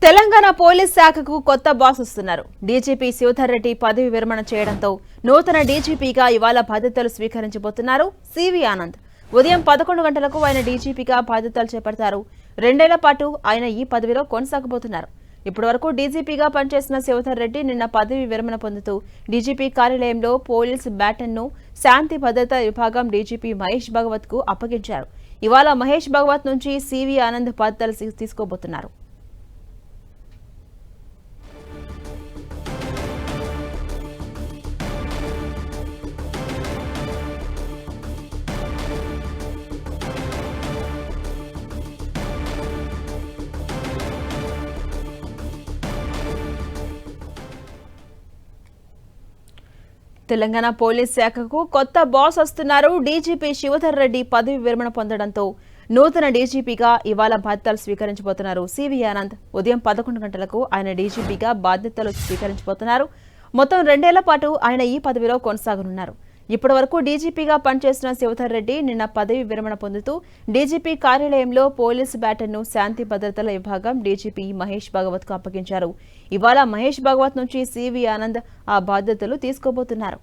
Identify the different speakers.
Speaker 1: Telangana police శాఖకు కొత్త boss వస్తున్నారు. డీజీపీ శివధర్ రెడ్డి పదవి విరమణ చేయడంతో నూతన డీజీపీగా ఇవాళ బాధ్యతలు స్వీకరించబోతున్నారు సివి ఆనంద్. ఉదయం 11 గంటలకు ఆయన డీజీపీగా బాధ్యతలు చేపడతారు. 2 ఏళ్ల పాటు ఆయన ఈ పదవిలో కొనసాగబోతున్నారు. ఇప్పటివరకు డీజీపీగా పనిచేసిన శివధర్ రెడ్డి నిన్న పదవి విరమణ పొందుతూ డీజీపీ కార్యాలయంలో పోలీస్ బ్యాటన్ను శాంతి భద్రతా విభాగం డీజీపీ మహేష్ భగవత్ కు అప్పగించారు. ఇవాళ మహేష్ భగవత్ నుంచి సివి ఆనంద్ బాధ్యతలు తీసుకోబోతున్నారు. తెలంగాణ పోలీస్ శాఖకు కొత్త బాస్ వస్తున్నారు. డీజీపీ శివధర్ రెడ్డి పదవి విరమణ పొందడంతో నూతన డీజీపీగా ఇవాళ బాధ్యతలు స్వీకరించబోతున్నారు సివి ఆనంద్. ఉదయం 11 గంటలకు ఆయన డీజీపీగా బాధ్యతలు స్వీకరించబోతున్నారు. మొత్తం 2 ఏళ్ల పాటు ఆయన ఈ పదవిలో కొనసాగనున్నారు. ఇప్పటి వరకు డీజీపీగా పనిచేసిన శివధర్ రెడ్డి నిన్న పదవి విరమణ పొందుతూ డీజీపీ కార్యాలయంలో పోలీసు బ్యాటన్ను శాంతి భద్రతల విభాగం డీజీపీ మహేష్ భగవత్ కు అప్పగించారు. ఇవాళ మహేష్ భగవత్ నుంచి సివి ఆనంద్ ఆ బాధ్యతలు తీసుకోబోతున్నారు.